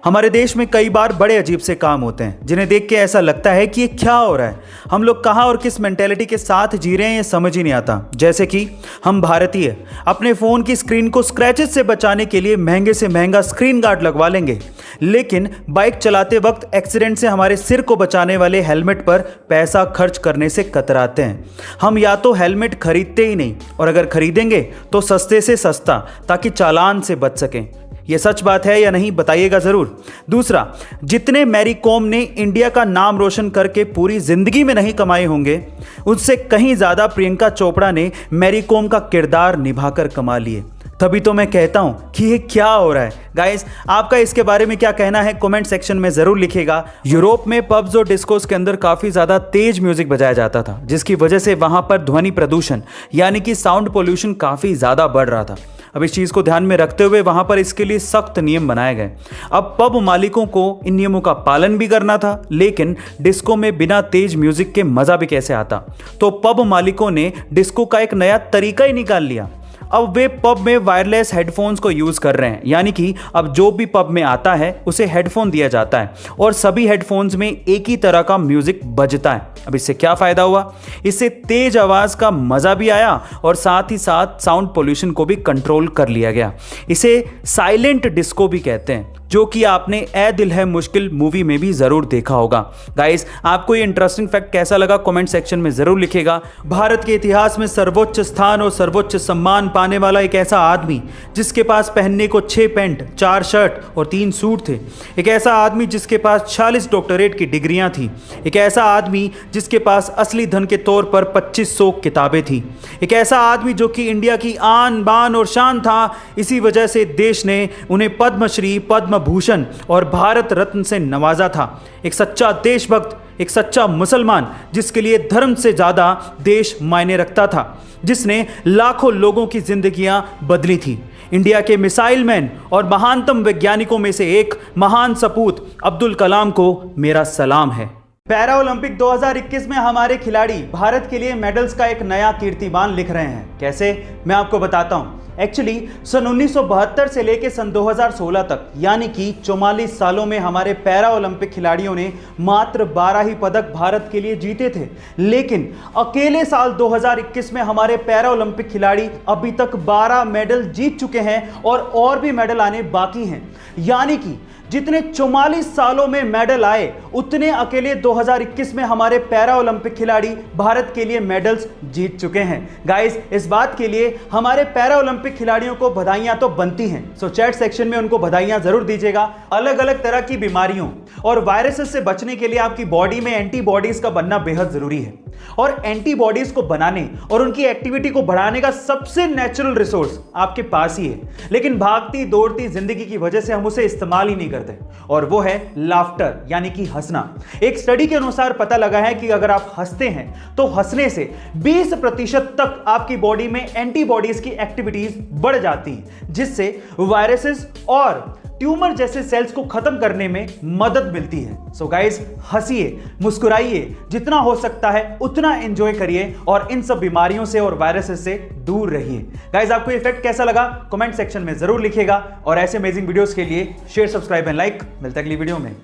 हमारे देश में कई बार बड़े अजीब से काम होते हैं जिन्हें देख के ऐसा लगता है कि ये क्या हो रहा है। हम लोग कहाँ और किस मेंटेलिटी के साथ जी रहे हैं ये समझ ही नहीं आता। जैसे कि हम भारतीय अपने फ़ोन की स्क्रीन को स्क्रैचेस से बचाने के लिए महंगे से महंगा स्क्रीन गार्ड लगवा लेंगे, लेकिन बाइक चलाते वक्त एक्सीडेंट से हमारे सिर को बचाने वाले हेलमेट पर पैसा खर्च करने से कतराते हैं। हम या तो हेलमेट खरीदते ही नहीं, और अगर खरीदेंगे तो सस्ते से सस्ता, ताकि चालान से बच सकें। ये सच बात है या नहीं बताइएगा ज़रूर। दूसरा, जितने मैरी कॉम ने इंडिया का नाम रोशन करके पूरी ज़िंदगी में नहीं कमाए होंगे, उससे कहीं ज़्यादा प्रियंका चोपड़ा ने मैरी कॉम का किरदार निभाकर कमा लिए। तभी तो मैं कहता हूँ कि ये क्या हो रहा है। गाइस, आपका इसके बारे में क्या कहना है कमेंट सेक्शन में ज़रूर लिखिएगा। यूरोप में पब्स और डिस्कोस के अंदर काफ़ी ज़्यादा तेज म्यूज़िक बजाया जाता था, जिसकी वजह से वहाँ पर ध्वनि प्रदूषण यानी कि साउंड पोल्यूशन काफ़ी ज़्यादा बढ़ रहा था। अब इस चीज़ को ध्यान में रखते हुए वहाँ पर इसके लिए सख्त नियम बनाए गए। अब पब मालिकों को इन नियमों का पालन भी करना था, लेकिन डिस्को में बिना तेज म्यूज़िक के मज़ा भी कैसे आता। तो पब मालिकों ने डिस्को का एक नया तरीका ही निकाल लिया। अब वे पब में वायरलेस हेडफोन्स को यूज़ कर रहे हैं, यानी कि अब जो भी पब में आता है उसे हेडफोन दिया जाता है और सभी हेडफोन्स में एक ही तरह का म्यूज़िक बजता है। अब इससे क्या फ़ायदा हुआ? इससे तेज आवाज़ का मज़ा भी आया और साथ ही साथ साउंड पोल्यूशन को भी कंट्रोल कर लिया गया। इसे साइलेंट डिस्को भी कहते हैं, जो कि आपने ए दिल है मुश्किल मूवी में भी ज़रूर देखा होगा। गाइस, आपको ये इंटरेस्टिंग फैक्ट कैसा लगा कमेंट सेक्शन में ज़रूर लिखिएगा। भारत के इतिहास में सर्वोच्च स्थान और सर्वोच्च सम्मान पाने वाला एक ऐसा आदमी जिसके पास पहनने को 6 पैंट, 4 शर्ट और 3 सूट थे। एक ऐसा आदमी जिसके पास 46 डॉक्टरेट की डिग्रियां थी। एक ऐसा आदमी जिसके पास असली धन के तौर पर 2500 किताबें थी। एक ऐसा आदमी जो कि इंडिया की आन बान और शान था। इसी वजह से देश ने उन्हें पद्मश्री, पद्म भूषण और भारत रत्न से नवाजा था। एक सच्चा देशभक्त, एक सच्चा मुसलमान जिसके लिए धर्म से ज्यादा देश मायने रखता था, जिसने लाखों लोगों की जिंदगियां बदली थी। इंडिया के मिसाइल मैन और महानतम वैज्ञानिकों में से एक महान सपूत अब्दुल कलाम को मेरा सलाम है। पैरा ओलंपिक 2021 में हमारे खिलाड़ी भारत के लिए मेडल्स का एक नया कीर्तिमान लिख रहे हैं। कैसे? मैं आपको बताता हूं। एक्चुअली सन 1972 से लेकर सन 2016 तक, यानी कि 44 सालों में हमारे पैरा ओलंपिक खिलाड़ियों ने मात्र 12 ही पदक भारत के लिए जीते थे। लेकिन अकेले साल 2021 में हमारे पैरा ओलंपिक खिलाड़ी अभी तक 12 मेडल जीत चुके हैं और भी मेडल आने बाकी हैं। यानी कि जितने 44 सालों में मेडल आए, उतने अकेले 2021 में हमारे पैरा ओलंपिक खिलाड़ी भारत के लिए मेडल्स जीत चुके हैं। गाइस, इस बात के लिए हमारे पैरा ओलंपिक खिलाड़ियों को बधाइयां तो बनती हैं, सो चैट सेक्शन में उनको बधाइयां जरूर दीजिएगा। अलग अलग तरह की बीमारियों और वायरसेस से बचने के लिए आपकी बॉडी में एंटीबॉडीज का बनना बेहद जरूरी है, और एंटीबॉडीज को बनाने और उनकी एक्टिविटी को बढ़ाने का सबसे नेचुरल रिसोर्स आपके पास ही है। लेकिन भागती दौड़ती जिंदगी की वजह से हम उसे इस्तेमाल ही नहीं करते, और वो है लाफ्टर, यानी कि हंसना। एक स्टडी के अनुसार पता लगा है कि अगर आप हंसते हैं तो हंसने से 20% तक आपकी बॉडी में एंटीबॉडीज की एक्टिविटीज बढ़ जाती है, जिससे वायरसेस और ट्यूमर जैसे सेल्स को खत्म करने में मदद मिलती है। सो गाइस, हंसिए, मुस्कुराइए, जितना हो सकता है उतना एंजॉय करिए और इन सब बीमारियों से और वायरसेस से दूर रहिए। गाइस, आपको ये फैक्ट कैसा लगा कमेंट सेक्शन में जरूर लिखिएगा, और ऐसे अमेजिंग वीडियोस के लिए शेयर, सब्सक्राइब एंड लाइक। मिलते हैं अगली वीडियो में।